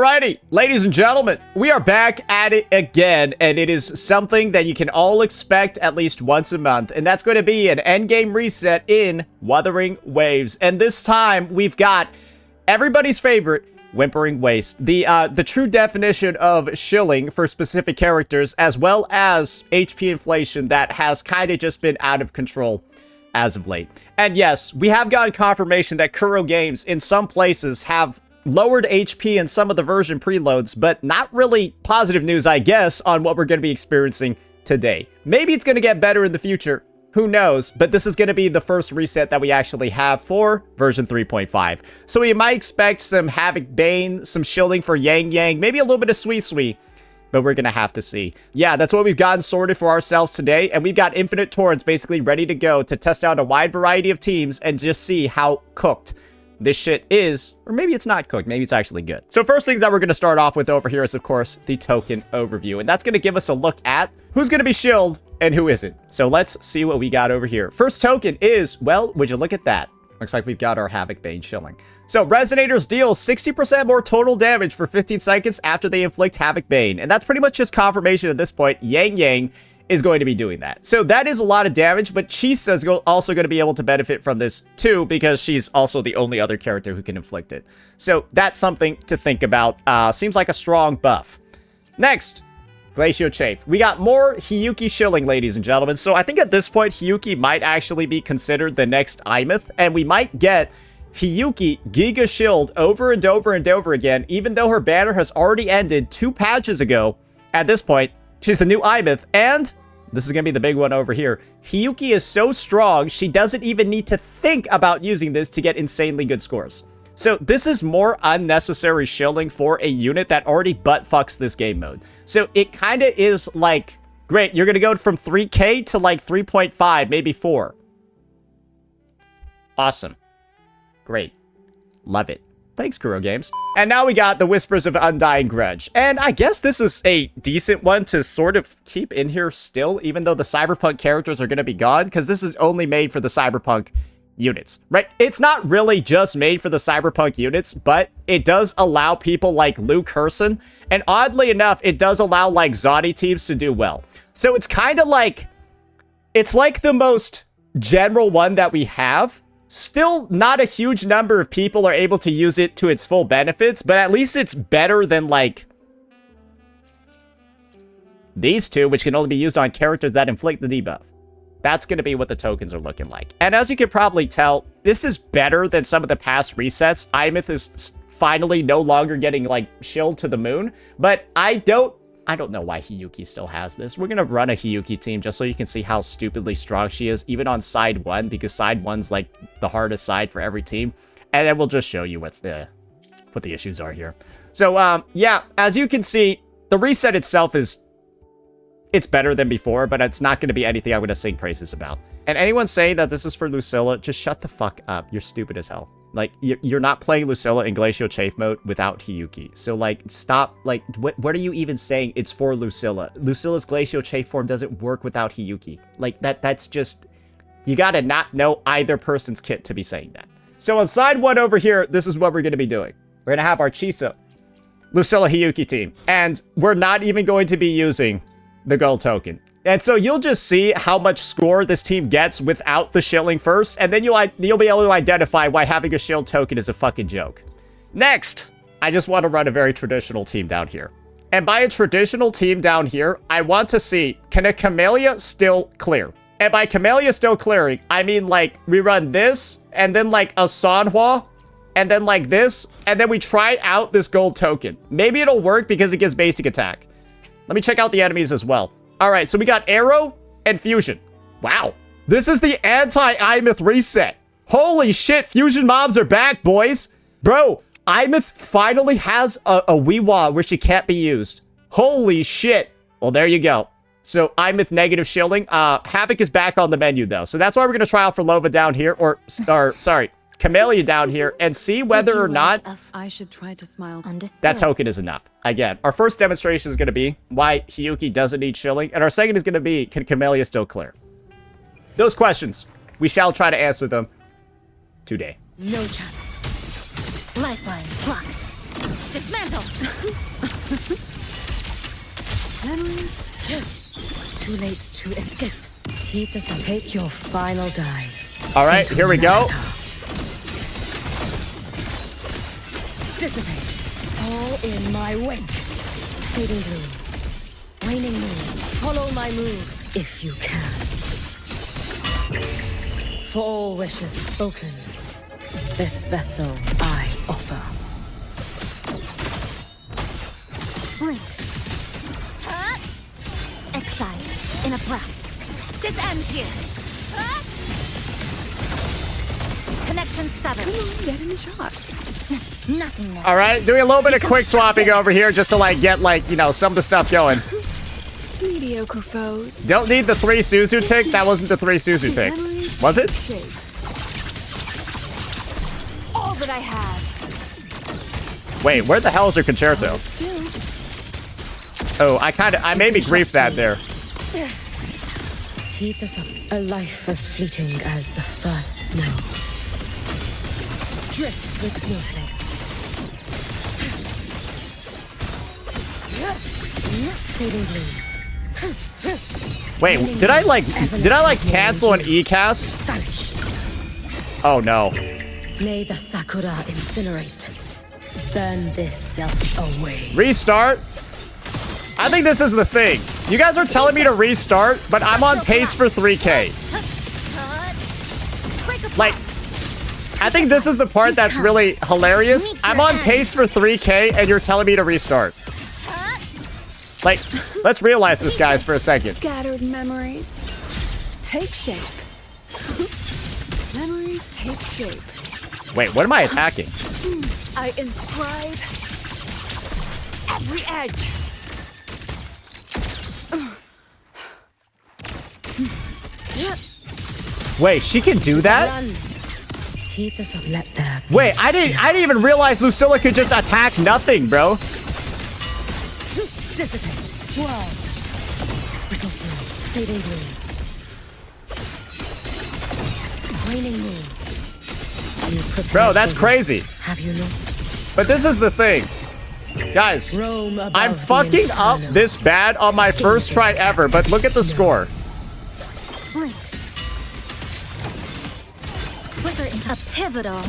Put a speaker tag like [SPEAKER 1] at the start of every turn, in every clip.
[SPEAKER 1] Alrighty, ladies and gentlemen, we are back at it again, and it is something that you can all expect at least once a month, and that's going to be an endgame reset in Whimpering Wastes. And this time, we've got everybody's favorite Whimpering Wastes, the true definition of shilling for specific characters, as well as HP inflation that has kind of just been out of control as of late. And yes, we have gotten confirmation that Kuro Games in some places have lowered HP in some of the version preloads, but not really positive news, I guess, on what we're going to be experiencing today. Maybe it's going to get better in the future. Who knows? But this is going to be the first reset that we actually have for version 3.5. So we might expect some Havoc Bane, some shilling for Yang Yang, maybe a little bit of Sui, but we're going to have to see. Yeah, that's what we've gotten sorted for ourselves today, and we've got Infinite Torrents basically ready to go to test out a wide variety of teams and just see how cooked this shit is, or maybe it's not cooked, maybe it's actually good. So first thing that we're going to start off with over here is, of course, the token overview, and that's going to give us a look at who's going to be shilled and who isn't. So let's see what we got over here. First token is, well, would you look at that? Looks like we've got our Havoc Bane shilling. So Resonators deal 60% more total damage for 15 seconds after they inflict Havoc Bane, and that's pretty much just confirmation at this point. Yang Yang is going to be doing that. So that is a lot of damage, but Chisa is also going to be able to benefit from this too, because she's also the only other character who can inflict it. So that's something to think about. Seems like a strong buff. Next, Glacial Chafe. We got more Hiyuki shilling, ladies and gentlemen. So I think at this point, Hiyuki might actually be considered the next Ameath, and we might get Hiyuki Giga Shield over and over and over again, even though her banner has already ended 2 patches ago. At this point, she's the new Ameath, and this is going to be the big one over here. Hiyuki is so strong, she doesn't even need to think about using this to get insanely good scores. So this is more unnecessary shilling for a unit that already butt fucks this game mode. So it kind of is like, great, you're going to go from 3k to like 3.5, maybe 4. Awesome. Great. Love it. Thanks, Kuro Games. And now we got the Whispers of Undying Grudge. And I guess this is a decent one to sort of keep in here still, even though the Cyberpunk characters are going to be gone, because this is only made for the Cyberpunk units, right? It's not really just made for the Cyberpunk units, but it does allow people like Luke Herson, and oddly enough, it does allow like Zodi teams to do well. So it's kind of like, it's like the most general one that we have. Still, not a huge number of people are able to use it to its full benefits, but at least it's better than, like, these two, which can only be used on characters that inflict the debuff. That's going to be what the tokens are looking like. And as you can probably tell, this is better than some of the past resets. Ameath is finally no longer getting, like, shilled to the moon, but I don't know why Hiyuki still has this. We're going to run a Hiyuki team just so you can see how stupidly strong she is, even on side 1, because side 1's like the hardest side for every team. And then we'll just show you what the issues are here. So, yeah, as you can see, the reset itself it's better than before, but it's not going to be anything I'm going to sing praises about. And anyone saying that this is for Lucilla, just shut the fuck up. You're stupid as hell. Like, you're not playing Lucilla in Glacial Chafe mode without Hiyuki. So, like, stop. Like, what are you even saying it's for Lucilla? Lucilla's Glacial Chafe form doesn't work without Hiyuki. Like, that's just... You gotta not know either person's kit to be saying that. So, on side 1 over here, this is what we're gonna be doing. We're gonna have our Chisa, Lucilla Hiyuki team. And we're not even going to be using the gold token. And so you'll just see how much score this team gets without the shilling first, and then you'll be able to identify why having a shield token is a fucking joke. Next, I just want to run a very traditional team down here. And by a traditional team down here, I want to see, can a Camellya still clear? And by Camellya still clearing, I mean like we run this, and then like a Sanhua, and then like this, and then we try out this gold token. Maybe it'll work because it gives basic attack. Let me check out the enemies as well. All right, so we got Arrow and Fusion. Wow. This is the anti-Ameath reset. Holy shit, Fusion mobs are back, boys. Bro, Ameath finally has a WhiWa where she can't be used. Holy shit. Well, there you go. So, Ameath negative shilling. Havoc is back on the menu, though. So that's why we're going to try out for Lova down here, or sorry, Camellya down here, and see whether or not
[SPEAKER 2] I should try to smile.
[SPEAKER 1] that token is enough. Again, our first demonstration is going to be why Hiyuki doesn't need shilling, and our second is going to be, can Camellya still clear? Those questions, we shall try to answer them today.
[SPEAKER 2] No chance. Lifeline blocked. Dismantle. Too late to escape. Keep this and take your final dive.
[SPEAKER 1] All right, here we go.
[SPEAKER 2] Dissipate. All in my wake. Fading blue. Waning moon. Follow my moves if you can. For all wishes spoken, this vessel I offer.
[SPEAKER 3] Blink. Excise in a breath. This ends here. Connection 7.
[SPEAKER 2] Get in the shot.
[SPEAKER 3] Nothingness.
[SPEAKER 1] All right, doing a little bit of quick swapping over here just to like get like, you know, some of the stuff going.
[SPEAKER 2] Mediocre foes.
[SPEAKER 1] Don't need the 3 Suzu tick. That wasn't the 3 Suzu tick. Was it?
[SPEAKER 3] All that I have.
[SPEAKER 1] Wait, where the hell is your concerto? Oh, I maybe griefed that there.
[SPEAKER 2] Keep this up. A life as fleeting as the first snow. Drift with snowflakes. Fading blue.
[SPEAKER 1] Wait, did I like cancel an E-cast?
[SPEAKER 2] Vanish.
[SPEAKER 1] Oh no.
[SPEAKER 2] May the sakura incinerate. Burn this self away.
[SPEAKER 1] Restart? I think this is the thing. You guys are telling me to restart, but I'm on pace for 3K. Like, I think this is the part that's really hilarious. I'm on pace for 3K and you're telling me to restart. Like, let's realize this, guys, for a second.
[SPEAKER 4] Scattered memories take shape. Memories take shape.
[SPEAKER 1] Wait, what am I attacking?
[SPEAKER 4] I inscribe every edge.
[SPEAKER 1] Wait, she can do that?
[SPEAKER 2] Keep this up, let there be.
[SPEAKER 1] Wait, I didn't even realize Lucilla could just attack nothing, bro.
[SPEAKER 2] Dissipate. Swirl. Brittle snow. Fading blue. Waning moon. You prepare
[SPEAKER 1] Bro, that's
[SPEAKER 2] for
[SPEAKER 1] crazy.
[SPEAKER 2] this, have you not?
[SPEAKER 1] But this is the thing. Guys,
[SPEAKER 2] Roam above
[SPEAKER 1] I'm
[SPEAKER 2] the
[SPEAKER 1] fucking up
[SPEAKER 2] inferno.
[SPEAKER 1] this bad on my first try ever, but look at the score.
[SPEAKER 3] Blink. Flicker into a pivotal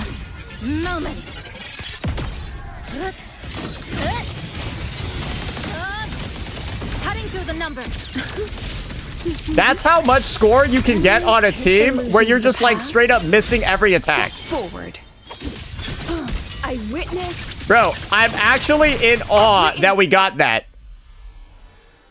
[SPEAKER 3] moment. Cutting through the numbers.
[SPEAKER 1] That's how much score you can get on a team where you're just like straight up missing every attack.
[SPEAKER 4] Forward. I witness.
[SPEAKER 1] Bro, I'm actually in awe that we got that.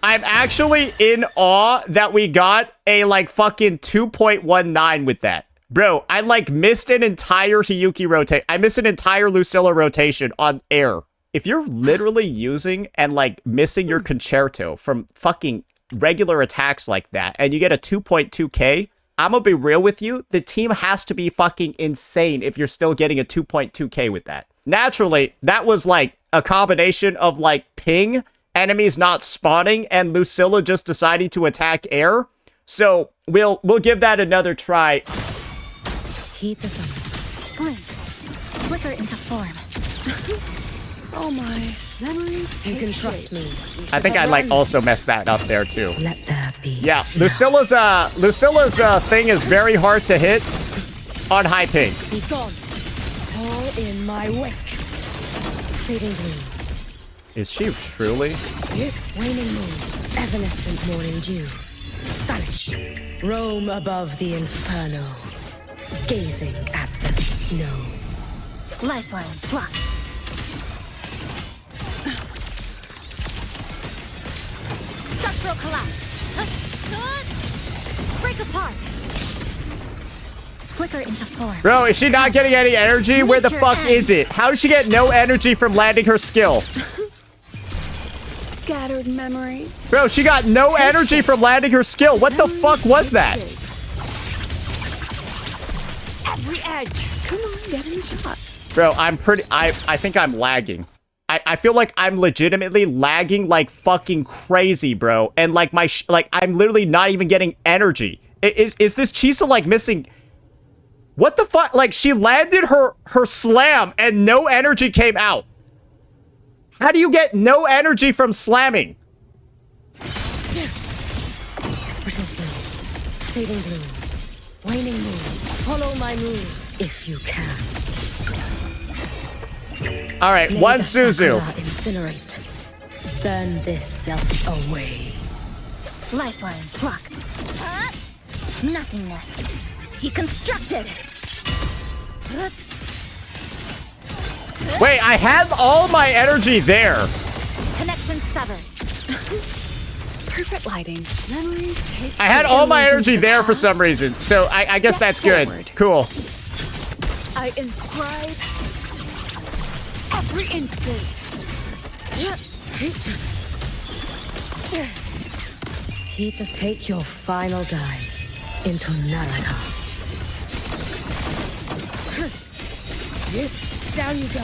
[SPEAKER 1] I'm actually in awe that we got a like fucking 2.19 with that. Bro, I like missed an entire Hiyuki rotate. I missed an entire Lucilla rotation on air. If you're literally using and like missing your concerto from fucking regular attacks like that and you get a 2.2k, I'm gonna be real with you, the team has to be fucking insane if you're still getting a 2.2k with that. Naturally, that was like a combination of like ping, enemies not spawning, and Lucilla just deciding to attack air. So we'll give that another try.
[SPEAKER 2] Keep this up.
[SPEAKER 3] Blink. Flicker into form.
[SPEAKER 4] Oh my. Memories take
[SPEAKER 2] You can
[SPEAKER 4] shape.
[SPEAKER 2] trust me.
[SPEAKER 1] I think I like also messed that up there too.
[SPEAKER 2] Let there be.
[SPEAKER 1] Yeah,
[SPEAKER 2] snow.
[SPEAKER 1] Lucilla's thing is very hard to hit on high ping.
[SPEAKER 2] Be gone. All in my wake. Fading blue.
[SPEAKER 1] Is she truly?
[SPEAKER 2] Waning moon. Evanescent morning dew. Vanish. Roam above the inferno. Gazing at the snow.
[SPEAKER 3] Lifeline. Block. Structural collapse. Break apart. Flicker into form.
[SPEAKER 1] Bro, is she not getting any energy? Where the fuck is it? How did she get no energy from landing her skill?
[SPEAKER 4] Scattered memories.
[SPEAKER 1] Bro, she got no energy from landing her skill. What the fuck was that?
[SPEAKER 4] Every edge. Come on, get in the shot.
[SPEAKER 1] Bro, I think I'm lagging. I feel like I'm legitimately lagging like fucking crazy, bro. And like I'm literally not even getting energy. Is this Chisa like missing? What the fuck? Like she landed her slam and no energy came out. How do you get no energy from slamming?
[SPEAKER 2] Brittle snow, fading bloom, waning moon. Follow my moves if you can.
[SPEAKER 1] All right,
[SPEAKER 2] May
[SPEAKER 1] one
[SPEAKER 2] the
[SPEAKER 1] Suzu.
[SPEAKER 2] sakura incinerate. Burn this self away.
[SPEAKER 3] Lifeline, pluck. Nothingness. Deconstructed.
[SPEAKER 1] Wait, I have all my energy there.
[SPEAKER 3] Connection severed.
[SPEAKER 4] Perfect lighting. Memories take.
[SPEAKER 1] I had all my
[SPEAKER 4] illusions
[SPEAKER 1] energy
[SPEAKER 4] of the
[SPEAKER 1] there for
[SPEAKER 4] past.
[SPEAKER 1] some reason, so I guess
[SPEAKER 4] Step
[SPEAKER 1] that's good.
[SPEAKER 4] forward.
[SPEAKER 1] Cool.
[SPEAKER 4] I inscribe every instant.
[SPEAKER 2] Heat us, take your final dive into Naraka. Down you go.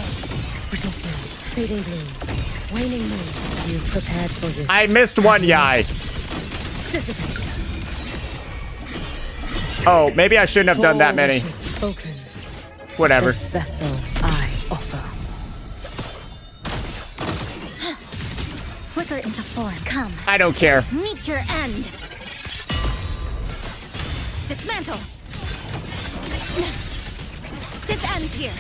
[SPEAKER 2] Brittle snow, fading bloom, waning moon. You prepared for this.
[SPEAKER 1] I missed one Yai.
[SPEAKER 2] Dissipate.
[SPEAKER 1] Oh, maybe I shouldn't have done that
[SPEAKER 2] Four
[SPEAKER 1] many.
[SPEAKER 2] wishes spoken.
[SPEAKER 1] Whatever.
[SPEAKER 2] This vessel I offer.
[SPEAKER 3] Flicker into form. Come.
[SPEAKER 1] I don't care.
[SPEAKER 3] Meet your end. Dismantle. This ends here.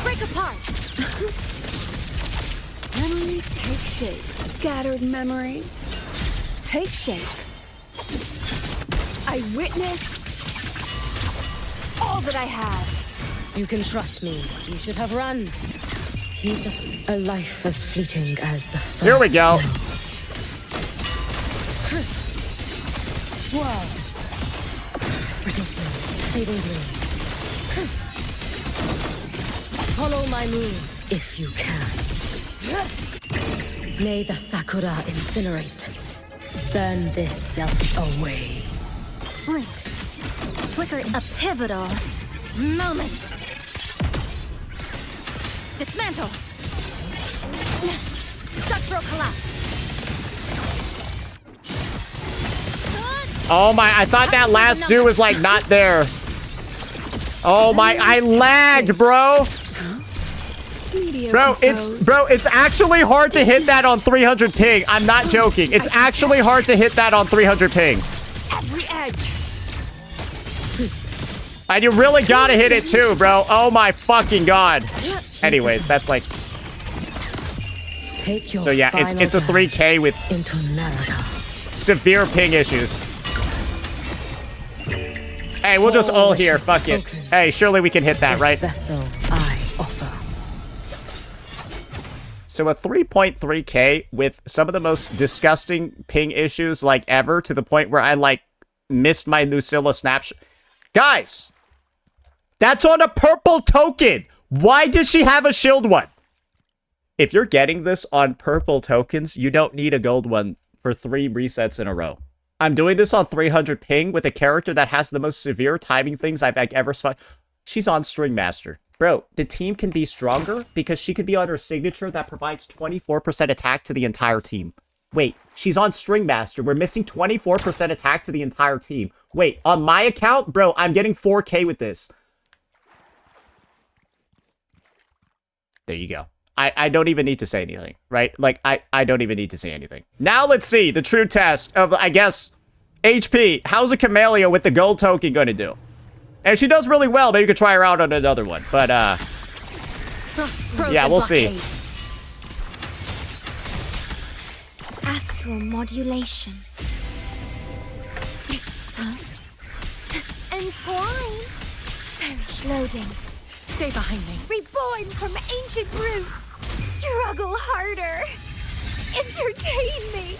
[SPEAKER 3] Break apart.
[SPEAKER 4] Memories take shape. Scattered memories take shape. I witness all that I have.
[SPEAKER 2] You can trust me. You should have run. Heat us, a life as fleeting as the first
[SPEAKER 1] Here we go.
[SPEAKER 2] Swirl. Brittle snow, fading bloom. Follow my moves if you can. May the sakura incinerate. Burn this self away.
[SPEAKER 3] Blink. Flicker. A pivotal moment. Dismantle. Structural collapse.
[SPEAKER 1] Oh my, I thought that last dude was like not there. Oh my, I lagged, bro. Bro, it's actually hard to hit that on 300 ping. I'm not joking. It's actually hard to hit that on 300 ping.
[SPEAKER 4] Every edge.
[SPEAKER 1] And you really gotta hit it too, bro. Oh my fucking god. Anyways, that's like...
[SPEAKER 2] Take your
[SPEAKER 1] So yeah, it's a
[SPEAKER 2] final
[SPEAKER 1] 3K with
[SPEAKER 2] dive into Naraka.
[SPEAKER 1] severe ping issues. Hey, we'll just ult here. Fuck it. Hey, surely we can hit that,
[SPEAKER 2] This
[SPEAKER 1] right?
[SPEAKER 2] vessel I offer.
[SPEAKER 1] So a 3.3K with some of the most disgusting ping issues like ever, to the point where I like missed my Lucilla snapshot. Guys, that's on a purple token. Why does she have a shield one? If you're getting this on purple tokens, you don't need a gold one for 3 resets in a row. I'm doing this on 300 ping with a character that has the most severe timing things I've like, ever spotted. She's on String Master. Bro, the team can be stronger because she could be on her signature that provides 24% attack to the entire team. Wait, she's on String Master. We're missing 24% attack to the entire team. Wait, on my account, bro, I'm getting 4K with this. There you go. I don't even need to say anything, right? Like, I don't even need to say anything. Now let's see the true test of, I guess, HP. How's a Camellya with the gold token going to do? And if she does really well, maybe you could try her out on another one. But, yeah, we'll see.
[SPEAKER 3] Astral modulation. Entwine. Perish. Loading.
[SPEAKER 4] Stay behind me.
[SPEAKER 3] Reborn from ancient roots. Struggle harder. Entertain me.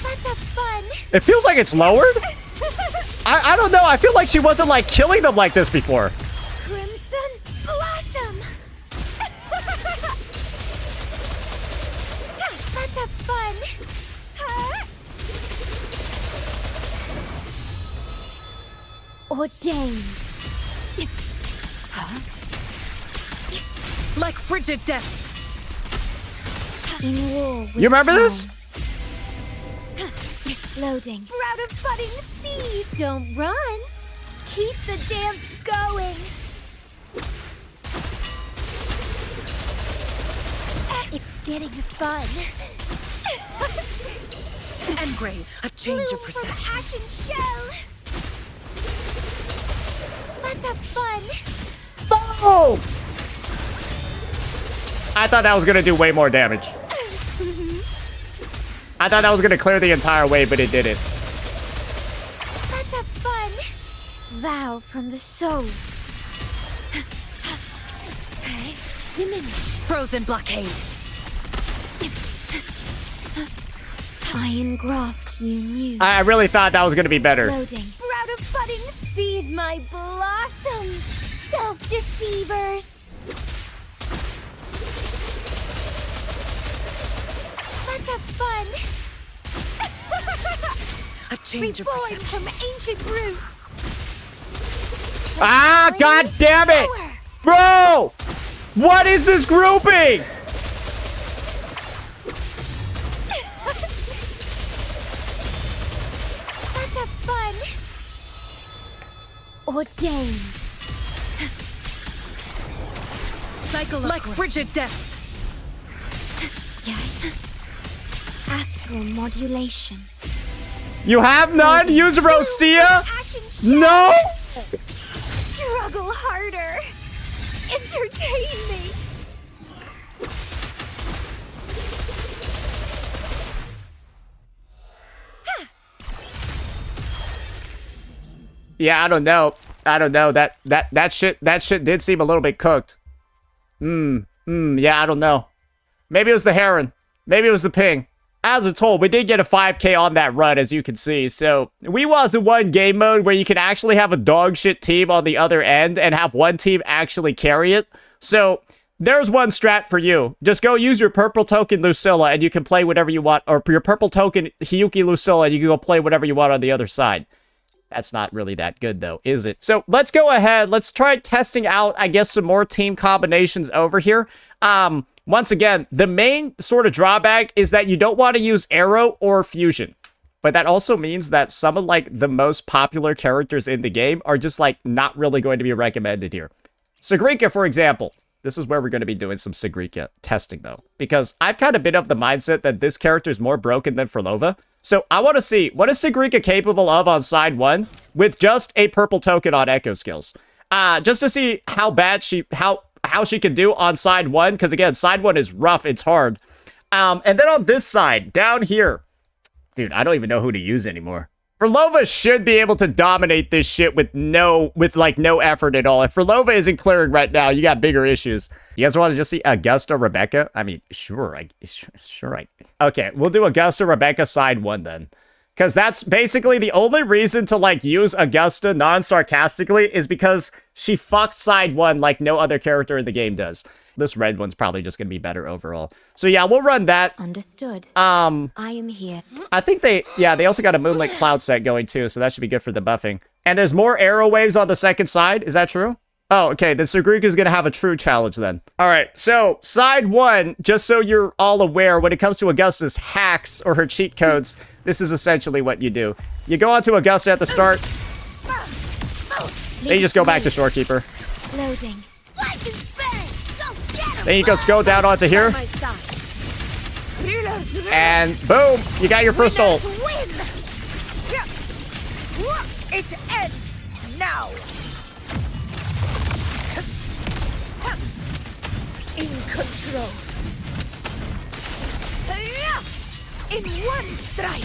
[SPEAKER 3] Let's have fun.
[SPEAKER 1] It feels like it's lowered. I don't know. I feel like she wasn't, like, killing them like this before.
[SPEAKER 3] Crimson Blossom. Let's have fun. Ordained.
[SPEAKER 4] Like frigid death.
[SPEAKER 3] In war with
[SPEAKER 1] You remember this?
[SPEAKER 3] Loading. Sprout of budding seed. Don't run. Keep the dance going. It's getting fun.
[SPEAKER 4] Engrave, a change of
[SPEAKER 3] Bloom from
[SPEAKER 4] perception.
[SPEAKER 3] ashen shell. Let's have fun.
[SPEAKER 1] Oh! I thought that was gonna do way more damage. I thought that was gonna clear the entire wave, but it didn't.
[SPEAKER 3] Let's have fun. Vow from the soul. Okay. Diminish.
[SPEAKER 4] Frozen blockade.
[SPEAKER 3] Iron graft you knew.
[SPEAKER 1] I really thought that was gonna be better.
[SPEAKER 3] Loading. Sprout of budding seed my blossoms. Self-deceivers. Let's have fun.
[SPEAKER 4] A change of
[SPEAKER 3] Reborn
[SPEAKER 4] perception.
[SPEAKER 3] from ancient roots.
[SPEAKER 1] Ah, god damn it! Bro! What is this grouping?
[SPEAKER 3] Let's have fun. Ordained.
[SPEAKER 4] Cycle like frigid death.
[SPEAKER 3] Yes. Astral modulation.
[SPEAKER 1] You have none? Use Rosia?
[SPEAKER 3] Ashen shell.
[SPEAKER 1] No!
[SPEAKER 3] Struggle harder. Entertain me.
[SPEAKER 1] Yeah, I don't know. That shit did seem a little bit cooked. Yeah, I don't know. Maybe it was the Heron. Maybe it was the Ping. As a told, we did get a 5k on that run, as you can see. So, WhiWa's the one game mode where you can actually have a dog shit team on the other end and have one team actually carry it. So, there's one strat for you. Just go use your purple token Lucilla and you can play whatever you want. Or your purple token Hiyuki Lucilla and you can go play whatever you want on the other side. That's not really that good, though, is it? So let's go ahead. Let's try testing out, I guess, some more team combinations over here. Once again, the main sort of drawback is that you don't want to use Arrow or Fusion. But that also means that some of, like, the most popular characters in the game are just, like, not really going to be recommended here. Sigrika, for example. This is where we're going to be doing some Sigrika testing, though. Because I've kind of been of the mindset that this character is more broken than Frolova. So I want to see, what is Sigrika capable of on side 1 with just a purple token on Echo skills? Just to see how bad how she can do on side 1, because again, side 1 is rough, it's hard. And then on this side, down here, dude, I don't even know who to use anymore. Frolova should be able to dominate this shit with no effort at all. If Frolova isn't clearing right now, you got bigger issues. You guys want to just see Augusta Rebecca? I mean, sure. Okay, we'll do Augusta Rebecca side 1 then. Because that's basically the only reason to, like, use Augusta non-sarcastically is because she fucks side 1 like no other character in the game does. This red one's probably just going to be better overall. So yeah, we'll run that.
[SPEAKER 3] Understood. I am here.
[SPEAKER 1] I think they also got a Moonlit Cloud set going too, so that should be good for the buffing. And there's more arrow waves on the second side. Is that true? Oh, okay. The Sigrika is going to have a true challenge then. All right. So side 1, just so you're all aware, when it comes to Augusta's hacks or her cheat codes, this is essentially what you do. You go onto Augusta at the start. Then you just go back to Shorekeeper.
[SPEAKER 3] Loading.
[SPEAKER 1] Then you go down onto here. And boom, you got your first ult.
[SPEAKER 4] It ends now. In control. In one strike.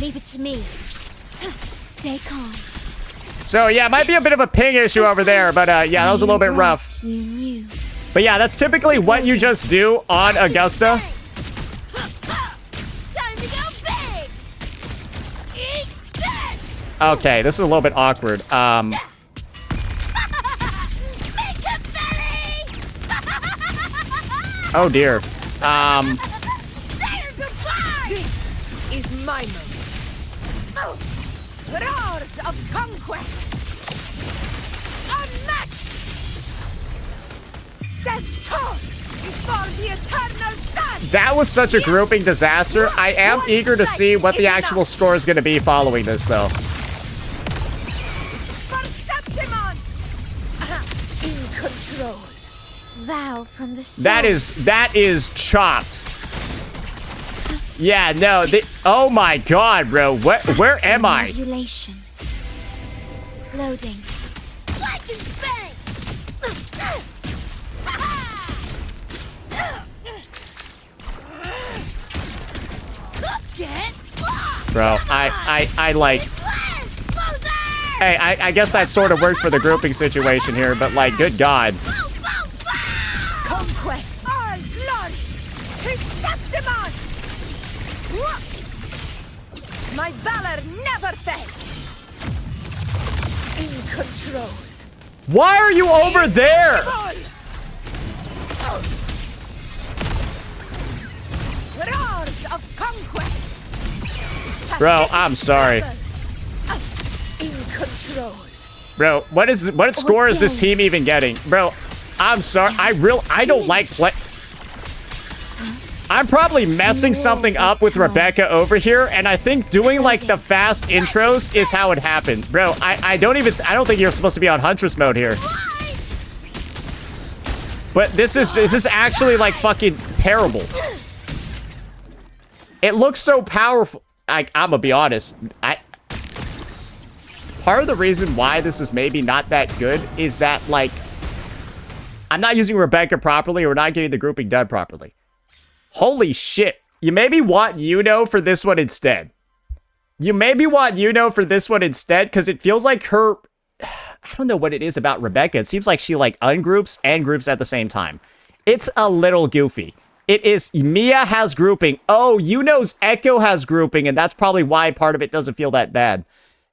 [SPEAKER 3] Leave it to me. Stay calm.
[SPEAKER 1] So yeah, it might be a bit of a ping issue over there, but yeah, that was a little bit rough.
[SPEAKER 3] You knew.
[SPEAKER 1] But yeah, that's typically what you just do on Augusta.
[SPEAKER 3] Time to go big. Eat this.
[SPEAKER 1] Okay, this is a little bit awkward.
[SPEAKER 3] Make a belly.
[SPEAKER 1] Oh dear.
[SPEAKER 3] There, goodbye.
[SPEAKER 4] This is my moment. Roars of conquest. Unmatched. Stand tall.
[SPEAKER 3] before the eternal sun.
[SPEAKER 1] That was such a grouping disaster. I am eager to see what the actual score is going to be following this, though.
[SPEAKER 2] In control.
[SPEAKER 3] Vow from the soul.
[SPEAKER 1] That is chopped. Yeah, no. Oh my god, bro. Where am I?
[SPEAKER 3] Modulation. Loading. Lightning bang.
[SPEAKER 1] Bro, I like... Hey, I guess that sort of worked for the grouping situation here, but like, good god.
[SPEAKER 2] Conquest.
[SPEAKER 3] All glory. Perceptimon.
[SPEAKER 2] My valor never fails. In control.
[SPEAKER 1] Why are you over there?
[SPEAKER 2] Roars of conquest.
[SPEAKER 1] Bro, I'm sorry.
[SPEAKER 2] In control.
[SPEAKER 1] Bro, what score is this team even getting? Bro, I'm sorry. I don't like play. I'm probably messing something up with Rebecca over here, and I think doing like the fast intros is how it happened. Bro, I don't think you're supposed to be on Huntress mode here. But this is actually like fucking terrible. It looks so powerful. I'm gonna be honest. Part of the reason why this is maybe not that good is that, like, I'm not using Rebecca properly or not getting the grouping done properly. Holy shit. You maybe want for this one instead. You maybe want for this one instead, because it feels like her... I don't know what it is about Rebecca. It seems like she, like, ungroups and groups at the same time. It's a little goofy. It is... Mia has grouping. Oh, Echo has grouping, and that's probably why part of it doesn't feel that bad.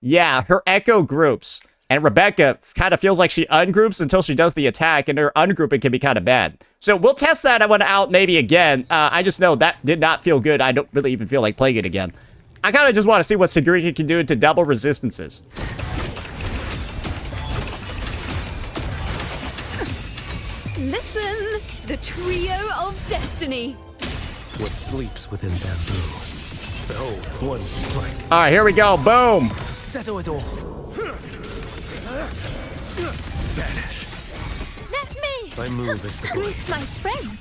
[SPEAKER 1] Yeah, her Echo groups. And Rebecca kind of feels like she ungroups until she does the attack, and her ungrouping can be kind of bad. So we'll test that one out maybe again. I just know that did not feel good. I don't really even feel like playing it again. I kind of just want to see what Sigrika can do into double resistances.
[SPEAKER 4] Listen, the trio of destiny.
[SPEAKER 5] What sleeps within bamboo? Behold, one strike.
[SPEAKER 1] All right, here we go. Boom.
[SPEAKER 5] To settle it all. Vanish.
[SPEAKER 3] Let me.
[SPEAKER 5] My move is the blade.
[SPEAKER 3] Greet my friends.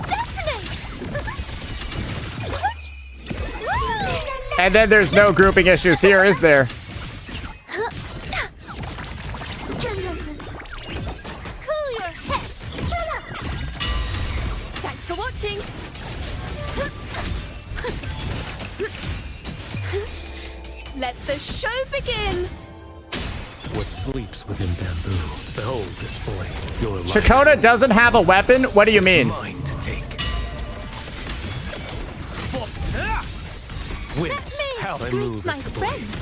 [SPEAKER 3] Detonate.
[SPEAKER 1] And then there's no grouping issues here, is there?
[SPEAKER 3] Cool your head. Shut up.
[SPEAKER 4] Thanks for watching. Let the show begin.
[SPEAKER 5] What sleeps within bamboo? Behold this boy. Your life.
[SPEAKER 1] Chakota doesn't have a weapon? What do you mean?
[SPEAKER 5] Mine to take. Wind. How my move
[SPEAKER 3] my
[SPEAKER 5] is the blade.
[SPEAKER 3] friends.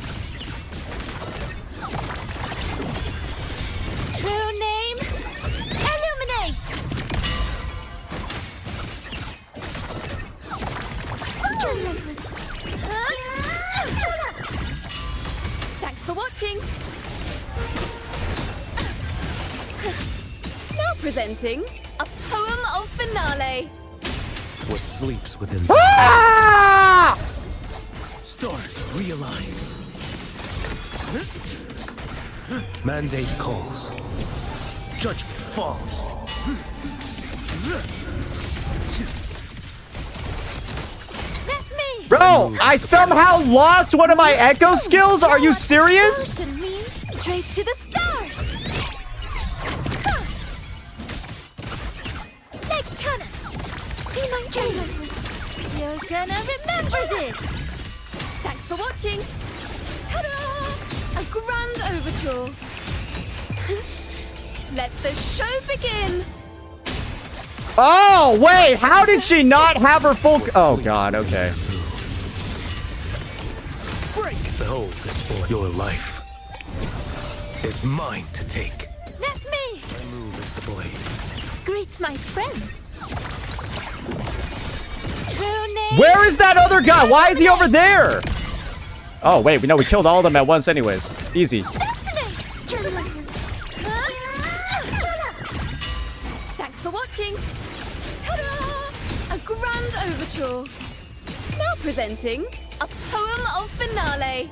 [SPEAKER 3] True name. Illuminate.
[SPEAKER 4] Thanks for watching. Now presenting a poem of finale.
[SPEAKER 5] What sleeps within
[SPEAKER 1] Ah!
[SPEAKER 5] stars realign. Mandate calls. Judgment falls.
[SPEAKER 3] Let me.
[SPEAKER 1] Bro, I somehow lost one of my Echo skills? Are you serious?
[SPEAKER 3] Motion me straight to the stars. Like Kana. Be my channel. You're gonna remember this.
[SPEAKER 4] Thanks for watching. Ta-da! A grand overture. Let the show begin.
[SPEAKER 1] Oh, wait. How did she not have her full... Oh, God. Okay.
[SPEAKER 5] Break. Behold this boy. Your life is mine to take.
[SPEAKER 3] Let me.
[SPEAKER 5] My move is the blade.
[SPEAKER 3] Greet my friends. True name.
[SPEAKER 1] Where is that other guy? Why is he over there? Oh, wait. No, we killed all of them at once anyways. Easy.
[SPEAKER 3] Detonate.
[SPEAKER 4] Thanks for watching. overture. Now presenting a poem of finale.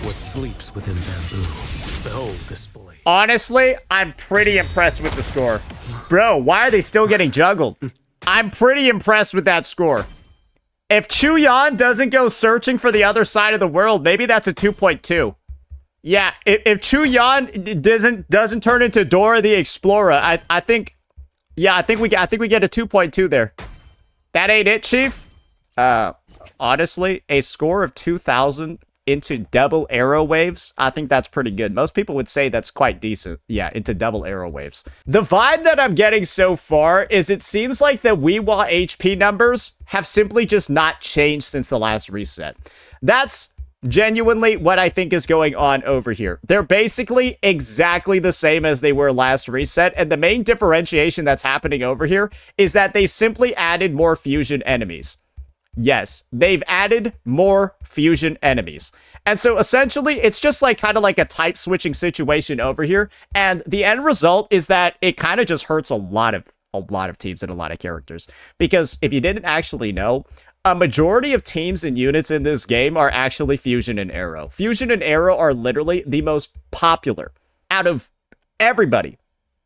[SPEAKER 5] What sleeps within bamboo? Behold this boy.
[SPEAKER 1] Honestly, I'm pretty impressed with the score. Bro, why are they still getting juggled? I'm pretty impressed with that score. If Chuyan doesn't go searching for the other side of the world, maybe that's a 2.2. Yeah, if Chuyan doesn't turn into Dora the Explorer, I think we get a 2.2 there. That ain't it, Chief. Honestly, a score of 2,000 into double arrow waves, I think that's pretty good. Most people would say that's quite decent. Yeah, into double arrow waves. The vibe that I'm getting so far is it seems like the WhiWa HP numbers have simply just not changed since the last reset. That's genuinely what I think is going on over here. They're basically exactly the same as they were last reset, and the main differentiation that's happening over here is that they've simply added more fusion enemies. Yes, they've added more fusion enemies. And so essentially, it's just like kind of like a type switching situation over here. And the end result is that it kind of just hurts a lot of teams and a lot of characters. Because if you didn't actually know, a majority of teams and units in this game are actually Fusion and Arrow. Fusion and Arrow are literally the most popular out of everybody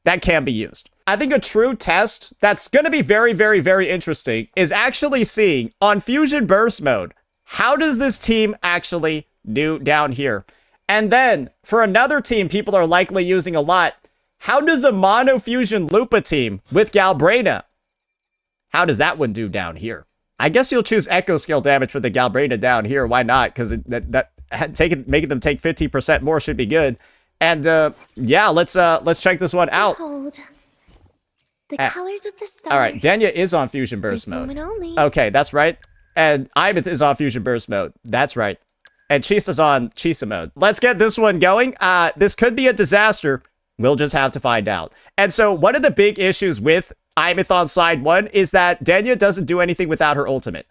[SPEAKER 1] that can be used. I think a true test that's going to be very, very, very interesting is actually seeing on Fusion Burst mode, how does this team actually do down here? And then for another team people are likely using a lot, how does a Mono Fusion Lupa team with Galbrena, how does that one do down here? I guess you'll choose Echo Scale damage for the Galbrena down here. Why not? Because making them take 15% more should be good. And yeah, let's check this one out.
[SPEAKER 3] Behold, the colors of the stars.
[SPEAKER 1] All right, Denya is on Fusion Burst mode.
[SPEAKER 3] Moment only.
[SPEAKER 1] Okay, that's right. And Ameath is on Fusion Burst mode. That's right. And Chisa's on Chisa mode. Let's get this one going. This could be a disaster. We'll just have to find out. And so one of the big issues with Ameath on side one is that Denya doesn't do anything without her ultimate.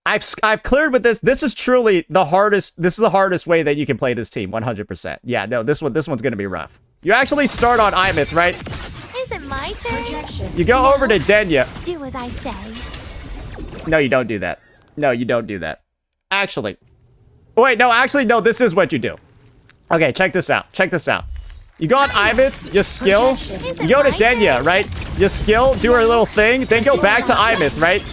[SPEAKER 1] I've cleared with this. This is truly the hardest. This is the hardest way that you can play this team. 100%. Yeah, no, this one's gonna be rough. You actually start on Ameath, right?
[SPEAKER 3] Is it my turn?
[SPEAKER 1] You go over to Denya.
[SPEAKER 3] Do as I say.
[SPEAKER 1] No, you don't do that. No, you don't do that. Actually. Wait, no, actually, no, this is what you do. Okay, check this out. Check this out. You go on Ameath, you skill. You go to Denya, right? You skill, do her little thing, then go back to Ameath, right?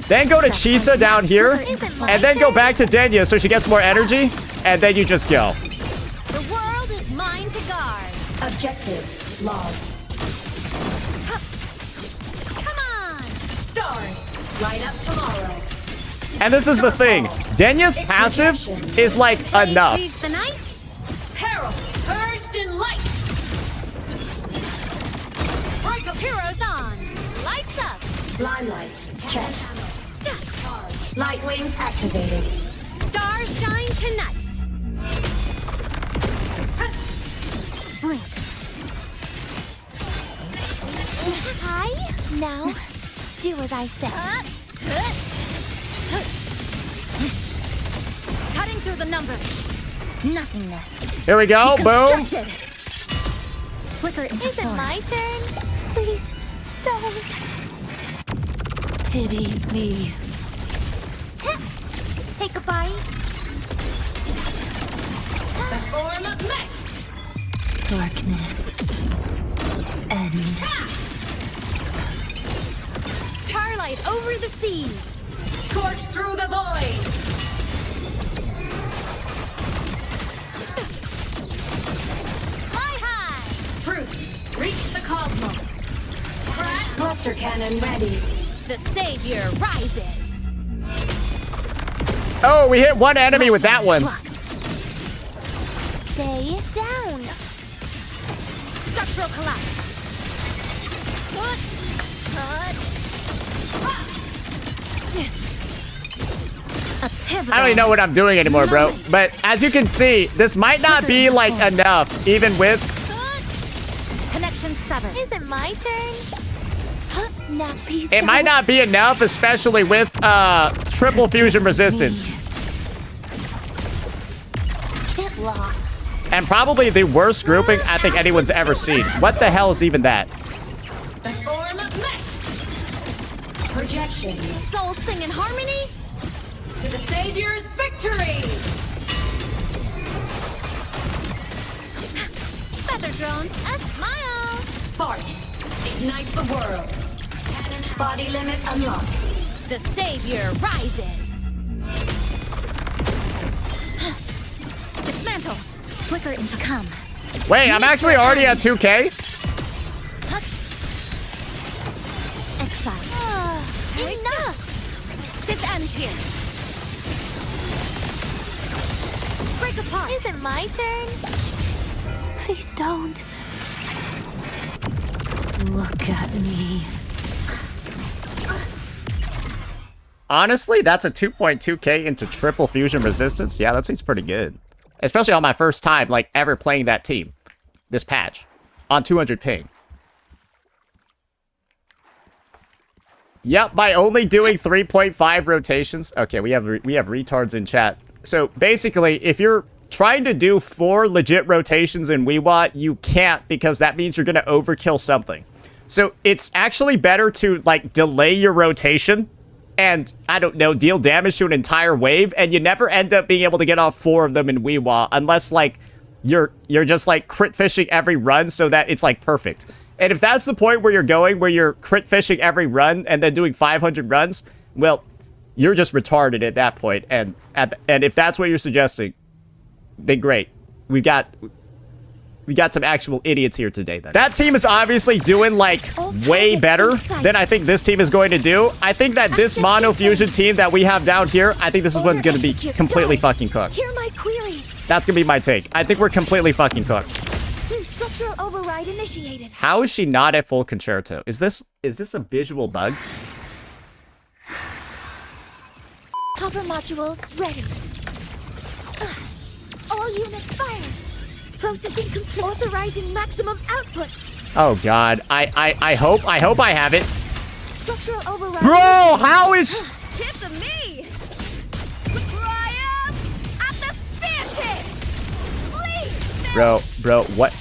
[SPEAKER 1] Then go to Chisa down here, and then go back to Denya so she gets more energy, and then you just go.
[SPEAKER 3] The world is mine to guard.
[SPEAKER 2] Objective logged.
[SPEAKER 3] Come on.
[SPEAKER 2] Stars light up tomorrow.
[SPEAKER 1] And this is the thing. Denya's passive is like enough.
[SPEAKER 3] Leaves the night.
[SPEAKER 2] Peril purged in light.
[SPEAKER 3] Break of heroes on. Lights up.
[SPEAKER 2] Limelights checked. Light wings activated.
[SPEAKER 3] Stars shine tonight. Blink. Hi. Now, do as I say. Cutting through the numbers. Nothingness.
[SPEAKER 1] Here we go. Boom.
[SPEAKER 3] Flicker into Is it my turn? Please, don't.
[SPEAKER 2] Pity me.
[SPEAKER 3] Take a bite.
[SPEAKER 2] The form of mech. Darkness. End.
[SPEAKER 3] Starlight over the seas.
[SPEAKER 2] Scorch through the void.
[SPEAKER 3] Fly high.
[SPEAKER 2] Truth. Reach the cosmos. Crash cluster cannon ready.
[SPEAKER 3] The savior rises.
[SPEAKER 1] Oh, we hit one enemy with that one.
[SPEAKER 3] Stay down. Structural collapse. A pivotal.
[SPEAKER 1] I don't even know what I'm doing anymore, bro. But as you can see, this might not be like enough, even with.
[SPEAKER 3] Connection severed. Is it my turn? Now please.
[SPEAKER 1] It might not be enough, especially with triple fusion resistance.
[SPEAKER 3] Get lost.
[SPEAKER 1] And probably the worst grouping I think anyone's ever seen. What the hell is even that?
[SPEAKER 2] The form of mech. projection.
[SPEAKER 3] Souls sing in harmony.
[SPEAKER 2] To the Savior's victory!
[SPEAKER 3] Feather drones, a smile.
[SPEAKER 2] Sparks, ignite the world. Body limit unlocked.
[SPEAKER 3] The savior rises. Dismantle. Flicker into come.
[SPEAKER 1] Wait, I'm actually already at 2K?
[SPEAKER 3] Exile. Enough. This ends here. Break apart. Is it my turn? Please don't. Look at me.
[SPEAKER 1] Honestly, that's a 2.2K into triple fusion resistance. Yeah, that seems pretty good. Especially on my first time, like, ever playing that team. This patch. On 200 ping. Yep, by only doing 3.5 rotations. Okay, we have retards in chat. So, basically, if you're trying to do 4 legit rotations in WhiWa, you can't because that means you're going to overkill something. So, it's actually better to, like, delay your rotation and, I don't know, deal damage to an entire wave, and you never end up being able to get off 4 of them in WhiWa unless, like, you're just, like, crit fishing every run so that it's, like, perfect. And if that's the point where you're going, where you're crit fishing every run and then doing 500 runs, well, you're just retarded at that point. And if that's what you're suggesting, then great. We got some actual idiots here today, then. That team is obviously doing, like, way better than I think this team is going to do. I think that this mono fusion team that we have down here, I think this is what's going to be completely fucking cooked.
[SPEAKER 3] Hear my queries.
[SPEAKER 1] That's going to be my take. I think we're completely fucking cooked.
[SPEAKER 3] Structural override initiated.
[SPEAKER 1] How is she not at full concerto? Is this a visual bug?
[SPEAKER 3] Copper modules ready. All units fire. Processing complete. Authorizing maximum output.
[SPEAKER 1] Oh god. I hope I have it.
[SPEAKER 3] Structural override.
[SPEAKER 1] Bro, how is
[SPEAKER 3] Kiss of me. Triumph at the stanchion. Please.
[SPEAKER 1] Bro, what?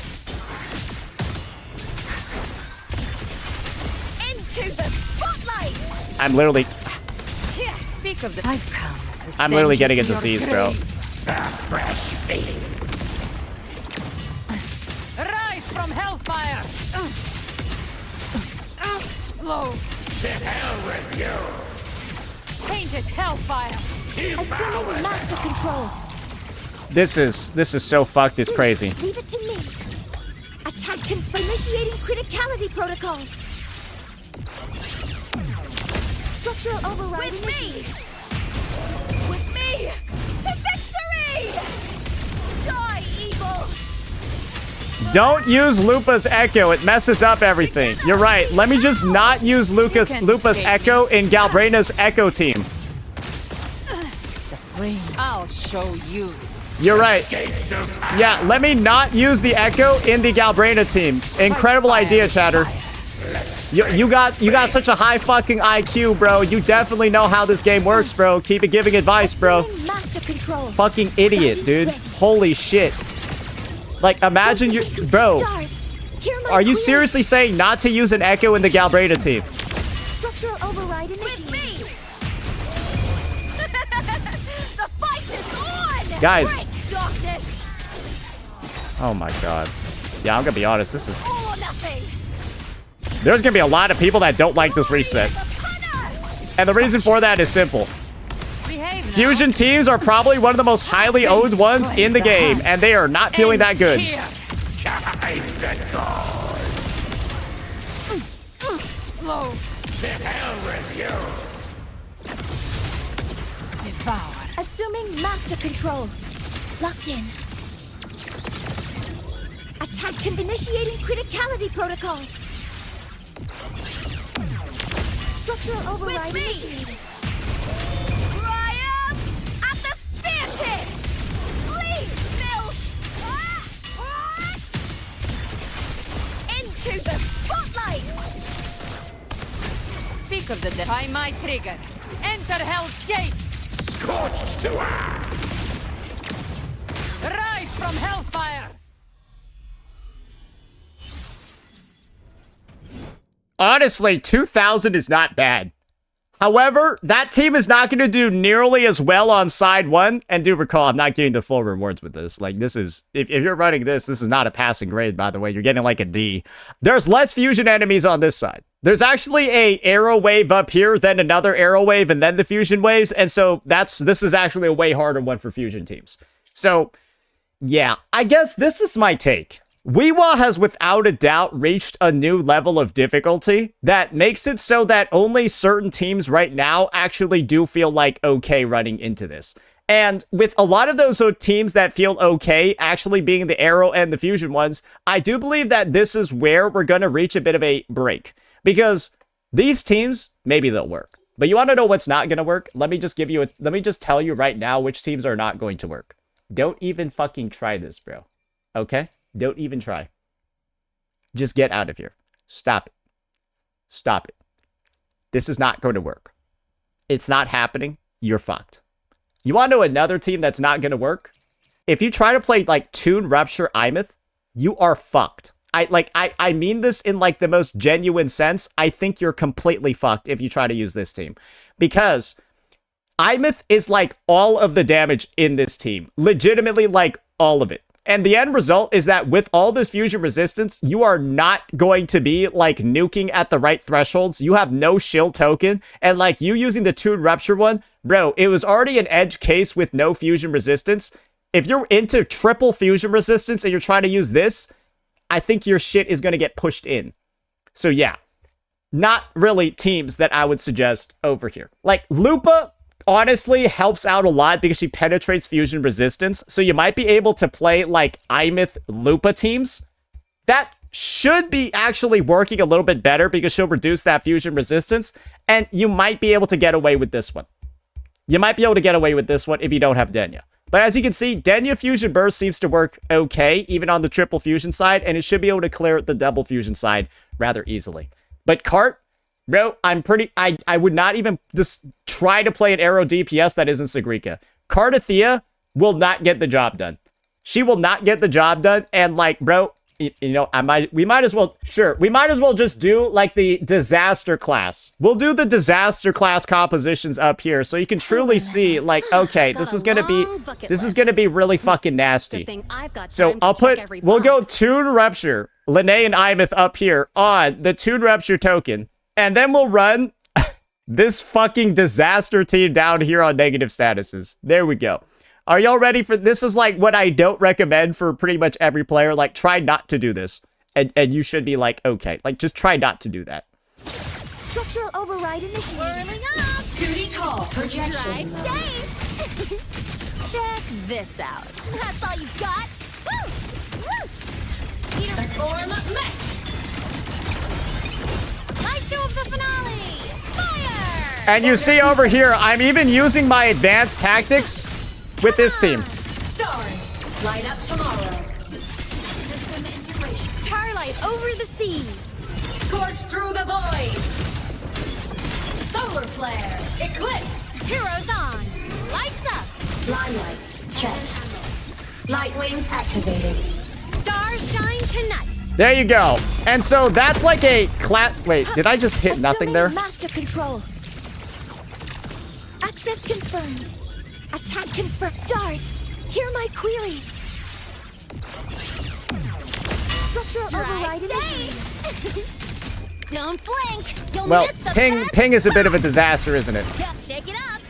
[SPEAKER 3] Into the spotlight.
[SPEAKER 1] I'm literally
[SPEAKER 2] Speak of the... I've come to
[SPEAKER 1] I'm literally getting into C's, bro.
[SPEAKER 5] Fresh face.
[SPEAKER 2] Rise from hellfire! Explode!
[SPEAKER 5] To hell with you.
[SPEAKER 2] Painted hellfire!
[SPEAKER 3] Assuming master control.
[SPEAKER 1] This is so fucked, it's crazy.
[SPEAKER 3] Leave it to me. Attack initiating criticality protocol. Structural override initiated. With me! To victory! Die, evil!
[SPEAKER 1] Don't use Lupa's Echo. It messes up everything. You're right. Let me just not use Lupa's Echo in Galbrena's Echo team.
[SPEAKER 2] I'll show you.
[SPEAKER 1] You're right. Yeah, let me not use the Echo in the Galbrena team. Incredible idea, Chatter. You got such a high fucking IQ, bro. You definitely know how this game works, bro. Keep it giving advice, bro.
[SPEAKER 3] Master control.
[SPEAKER 1] Fucking idiot, dude. Holy shit. Like, imagine you... Bro, are you seriously saying not to use an Echo in the Galbrena team?
[SPEAKER 3] Structural override initiated. The fight is on!
[SPEAKER 1] Guys.
[SPEAKER 3] Break darkness.
[SPEAKER 1] Oh my god. Yeah, I'm gonna be honest. This is...
[SPEAKER 3] All or nothing.
[SPEAKER 1] There's gonna be a lot of people that don't like this reset. And the reason for that is simple. Fusion teams are probably one of the most highly owned ones in the game, and they are not feeling that good.
[SPEAKER 2] Explode!
[SPEAKER 5] To hell with you.
[SPEAKER 2] Devour.
[SPEAKER 3] Assuming master control. Locked in. Attack initiating criticality protocol. Structural override initiated. Triumph at the stanchion! Please, Bill! Into the spotlight!
[SPEAKER 2] Speak of the dead. By my trigger. Enter Hell's Gate!
[SPEAKER 5] Scorched to earth.
[SPEAKER 2] Rise from hellfire!
[SPEAKER 1] Honestly, 2,000 is not bad. However, that team is not going to do nearly as well on side 1. And do recall, I'm not getting the full rewards with this. Like, this is, if you're running this is not a passing grade, by the way. You're getting like a D. There's less fusion enemies on this side. There's actually a arrow wave up here, then another arrow wave, and then the fusion waves. And so this is actually a way harder one for fusion teams. So, yeah, I guess this is my take. WhiWa has without a doubt reached a new level of difficulty that makes it so that only certain teams right now actually do feel like okay running into this. And with a lot of those teams that feel okay actually being the arrow and the fusion ones, I do believe that this is where we're going to reach a bit of a break. Because these teams, maybe they'll work. But you want to know what's not going to work? Let me just tell you right now which teams are not going to work. Don't even fucking try this, bro. Okay? Don't even try. Just get out of here. Stop it. Stop it. This is not going to work. It's not happening. You're fucked. You want to know another team that's not going to work? If you try to play like Toon Rupture Ameath, you are fucked. I mean this in like the most genuine sense. I think you're completely fucked if you try to use this team. Because Ameath is like all of the damage in this team. Legitimately like all of it. And the end result is that with all this fusion resistance, you are not going to be like nuking at the right thresholds. You have no shield token. And like you using the Toon Rupture one, bro, it was already an edge case with no fusion resistance. If you're into triple fusion resistance and you're trying to use this, I think your shit is going to get pushed in. So yeah, not really teams that I would suggest over here. Like Lupa honestly helps out a lot because she penetrates fusion resistance. So you might be able to play like Ameath Lupa teams. That should be actually working a little bit better because she'll reduce that fusion resistance. And you might be able to get away with this one. You might be able to get away with this one if you don't have Denya. But as you can see, Denya Fusion Burst seems to work okay, even on the triple fusion side, and it should be able to clear the double fusion side rather easily. But Cart, bro, I would not even just try to play an arrow DPS that isn't Sigrika. Cartethyia will not get the job done. She will not get the job done, and like, bro, you know, we might as well just do like the disaster class. We'll do the disaster class compositions up here so you can truly see like, okay, this is gonna be really fucking nasty. So we'll go Toon Rupture, Lene and Ameath up here on the Toon Rupture token, and then we'll run this fucking disaster team down here on negative statuses. There we go. Are y'all ready for this? Is like what I don't recommend for pretty much every player. Like, try not to do this. And you should be like, okay. Like, just try not to do that.
[SPEAKER 3] Structural override initiated.
[SPEAKER 4] Whirling up!
[SPEAKER 2] Duty call. Projection.
[SPEAKER 4] Drive safe! Check this out. That's all you got? Woo! Woo! Need a form mech! Light show of the finale! Fire!
[SPEAKER 1] And you see over here, I'm even using my advanced tactics with this team.
[SPEAKER 2] Stars. Light up tomorrow. System integration.
[SPEAKER 3] Starlight over the seas.
[SPEAKER 2] Scorch through the void. Solar flare. Eclipse.
[SPEAKER 3] Heroes on. Lights up.
[SPEAKER 2] Limelights checked. Light wings activated.
[SPEAKER 3] Stars shine tonight.
[SPEAKER 1] There you go. And so that's like a wait, did I just hit nothing there?
[SPEAKER 3] Master control. Access confirmed. Attack confirmed. Stars, hear my queries. Structural override initiated.
[SPEAKER 4] Don't blink! You'll
[SPEAKER 1] Well,
[SPEAKER 4] miss the
[SPEAKER 1] ping is a bit of a disaster, isn't it?
[SPEAKER 4] Yeah, shake it up!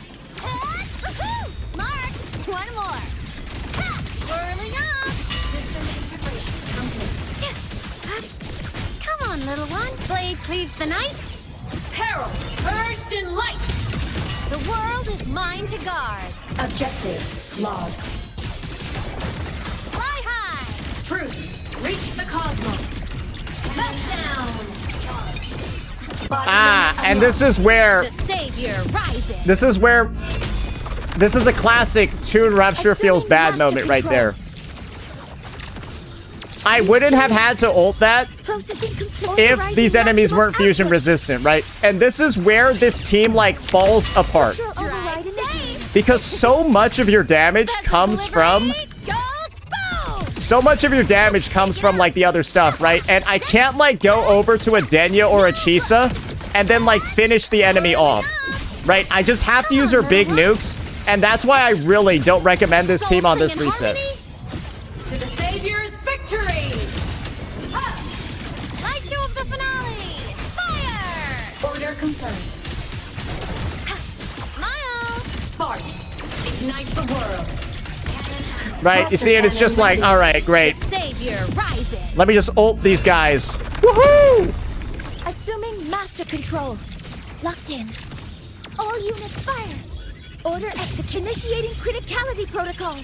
[SPEAKER 4] Mark! One more! Whirling up!
[SPEAKER 2] System integration complete.
[SPEAKER 3] Come on, little one. Blade cleaves the night.
[SPEAKER 2] Peril. First in light.
[SPEAKER 3] The world is mine to guard.
[SPEAKER 2] Objective logged.
[SPEAKER 3] Fly high.
[SPEAKER 2] Truth. Reach the cosmos. Back down.
[SPEAKER 1] And this is where
[SPEAKER 3] The savior rises.
[SPEAKER 1] this is a classic Toon Rupture feels bad moment right there. I wouldn't have had to ult that
[SPEAKER 3] Processing complete.
[SPEAKER 1] if
[SPEAKER 3] Overriding
[SPEAKER 1] these enemies
[SPEAKER 3] maximum
[SPEAKER 1] weren't fusion
[SPEAKER 3] output.
[SPEAKER 1] resistant, right? And this is where this team like falls apart.
[SPEAKER 3] Structural override initiated.
[SPEAKER 1] Because so much of your damage comes from like the other stuff, right? And I can't like go over to a Denya or a Chisa and then like finish the enemy off. right? I just have to use her big nukes, and that's why I really don't recommend this team on this reset.
[SPEAKER 4] To the Savior's victory! Light show of the finale! Fire! Order confirmed. Smile! Sparks! Ignite the world!
[SPEAKER 1] Right, you see it, it's just like, alright, great.
[SPEAKER 4] Savior rises!
[SPEAKER 1] Let me just ult these guys. Woohoo!
[SPEAKER 3] Assuming master control. Locked in. All units fire. Order execute. Initiating criticality protocol.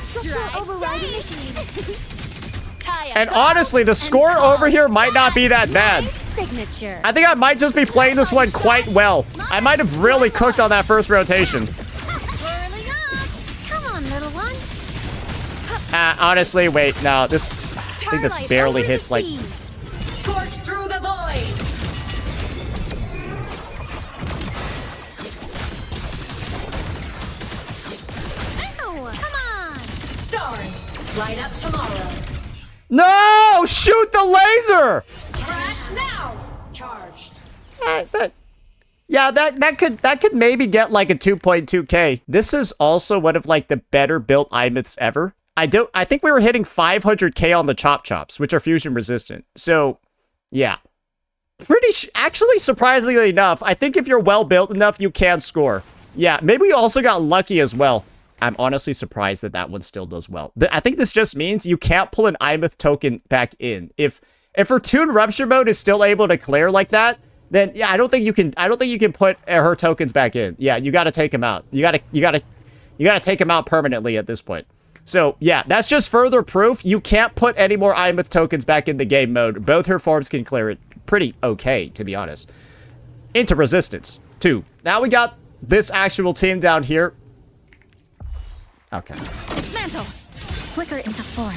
[SPEAKER 3] Structural override initiated.
[SPEAKER 1] And honestly, the score over here might not be that bad.
[SPEAKER 3] Signature.
[SPEAKER 1] I think I might just be playing this one quite well. I might have really cooked on that first rotation.
[SPEAKER 4] Whirling up! Come on, little one!
[SPEAKER 1] Honestly, wait, no, this, I think this barely hits, like,
[SPEAKER 4] Scorch through the void! Ow! Come on! Stars, light up tomorrow.
[SPEAKER 1] no, shoot the laser!
[SPEAKER 4] Crash now! Charged.
[SPEAKER 1] Yeah, that could maybe get like a 2.2k. This is also one of like the better built Ameaths ever. I think we were hitting 500k on the chop chops, which are fusion resistant. So, yeah. Actually, surprisingly enough, I think if you're well built enough, you can score. Yeah, maybe we also got lucky as well. I'm honestly surprised that that one still does well. I think this just means you can't pull an Ameath token back in. If her Toon Rupture mode is still able to clear like that, then yeah, I don't think you can put her tokens back in. Yeah, you got to take them out. You got to take them out permanently at this point. So yeah, that's just further proof you can't put any more Ameath tokens back in the game mode. Both her forms can clear it pretty okay, to be honest. Into resistance too. Now we got this actual team down here. Okay.
[SPEAKER 3] Dismantle. Flicker into form.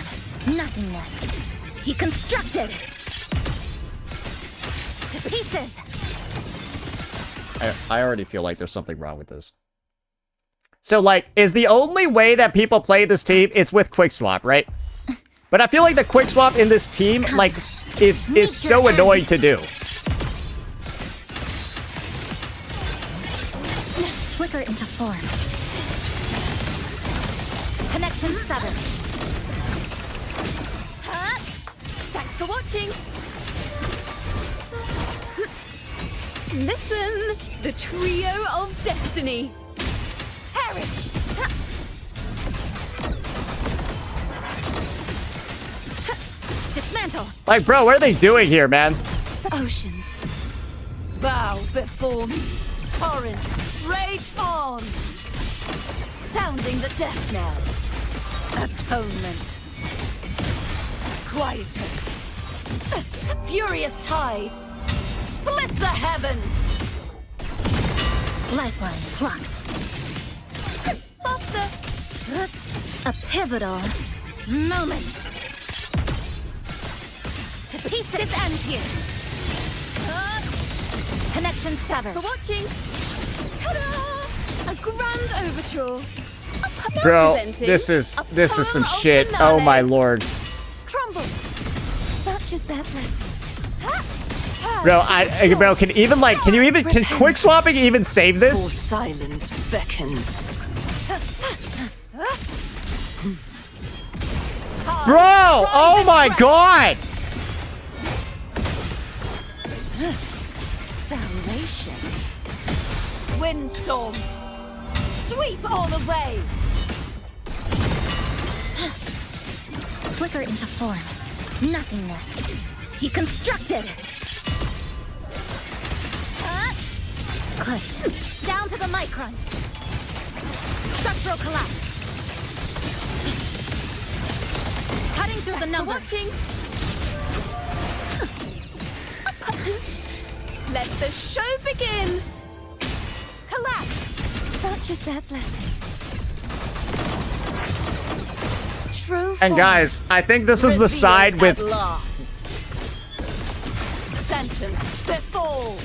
[SPEAKER 3] Nothingness. Deconstructed. To pieces.
[SPEAKER 1] I already feel like there's something wrong with this. So, like, is the only way that people play this team is with quick swap, right? But I feel like the quick swap in this team, like, is so annoying to do.
[SPEAKER 3] Flicker into form. Connection 7.
[SPEAKER 4] Thanks for watching. Listen, the trio of destiny. Perish.
[SPEAKER 3] Dismantle.
[SPEAKER 1] Like, bro, what are they doing here, man?
[SPEAKER 3] Oceans.
[SPEAKER 4] Bow before me. Torrents, rage on. Sounding the death knell. Atonement. Quietus. Furious tides. Split the heavens.
[SPEAKER 3] Lifeline plucked.
[SPEAKER 4] Faster.
[SPEAKER 3] A pivotal moment. To pieces. This ends here. Connection 7.
[SPEAKER 4] For watching. Ta-da! A grand overture.
[SPEAKER 1] Bro,
[SPEAKER 4] Representing
[SPEAKER 1] this is some
[SPEAKER 4] a
[SPEAKER 1] shit.
[SPEAKER 4] finale.
[SPEAKER 1] Oh my lord.
[SPEAKER 3] Crumble. Such is their blessing.
[SPEAKER 1] Bro, bro, can quick swapping even save
[SPEAKER 4] For
[SPEAKER 1] this?
[SPEAKER 4] silence beckons.
[SPEAKER 1] Bro, oh my god!
[SPEAKER 4] Salvation. Windstorm. Sweep all away.
[SPEAKER 3] Flicker into form. Nothingness. Deconstructed. Clipped. Down to the micron. Structural collapse. Cutting through the numbers.
[SPEAKER 4] Watching. Let the show begin. Collapse.
[SPEAKER 3] Such is their blessing. True
[SPEAKER 1] And
[SPEAKER 3] form.
[SPEAKER 1] guys, I think this is the side with...
[SPEAKER 4] At last. Sentence befall.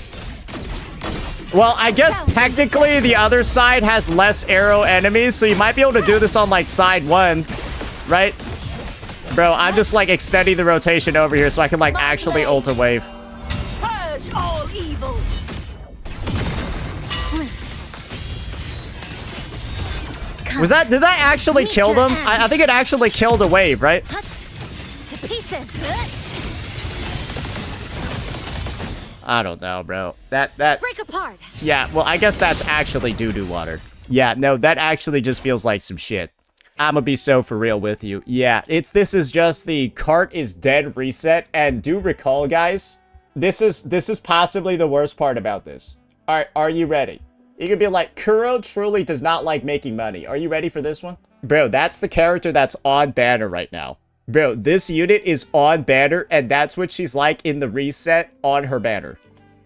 [SPEAKER 1] Well, I guess technically the other side has less arrow enemies, so you might be able to do this on, like, side 1, right? Bro, I'm just, like, extending the rotation over here so I can, like, actually ult a wave.
[SPEAKER 4] Purge all evil.
[SPEAKER 1] Was that, did that actually kill them? I think it actually killed a wave, right?
[SPEAKER 3] To pieces.
[SPEAKER 1] I don't know, bro. That,
[SPEAKER 3] Break apart.
[SPEAKER 1] yeah, well, I guess that's actually doo-doo water. Yeah, no, that actually just feels like some shit. I'm gonna be so for real with you. Yeah, this is just the cart is dead reset, and do recall, guys, this is possibly the worst part about this. Alright, are you ready? You could be like, Kuro truly does not like making money. Are you ready for this one? Bro, that's the character that's on banner right now. Bro, this unit is on banner, and that's what she's like in the reset on her banner.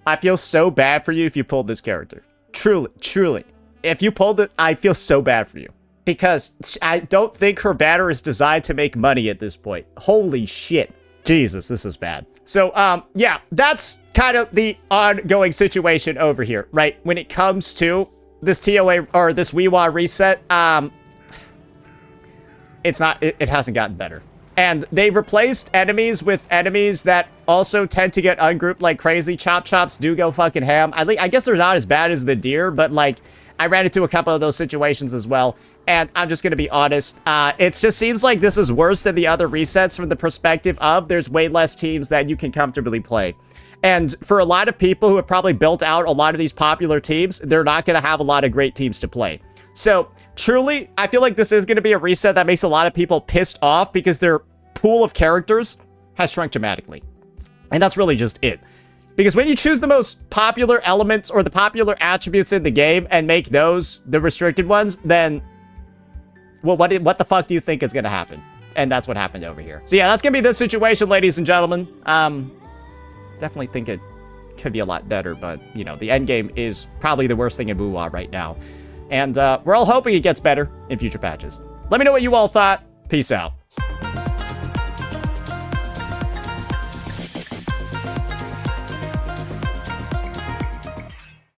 [SPEAKER 1] I feel so bad for you if you pulled this character. Truly, truly. If you pulled it, I feel so bad for you. Because I don't think her banner is designed to make money at this point. Holy shit. Jesus, this is bad. So, yeah, that's kind of the ongoing situation over here, right? When it comes to this TOA, or this WhiWa reset, it hasn't gotten better. And they've replaced enemies with enemies that also tend to get ungrouped like crazy. Chop Chops do go fucking ham. I guess they're not as bad as the deer, but, like, I ran into a couple of those situations as well. And I'm just going to be honest, it just seems like this is worse than the other resets from the perspective of there's way less teams that you can comfortably play. And for a lot of people who have probably built out a lot of these popular teams, they're not going to have a lot of great teams to play. So, truly, I feel like this is going to be a reset that makes a lot of people pissed off because their pool of characters has shrunk dramatically. And that's really just it. Because when you choose the most popular elements or the popular attributes in the game and make those the restricted ones, then, well, what the fuck do you think is going to happen? And that's what happened over here. So yeah, that's going to be the situation, ladies and gentlemen. Definitely think it could be a lot better, but, you know, the end game is probably the worst thing in WhiWa right now. And we're all hoping it gets better in future patches. Let me know what you all thought. Peace out.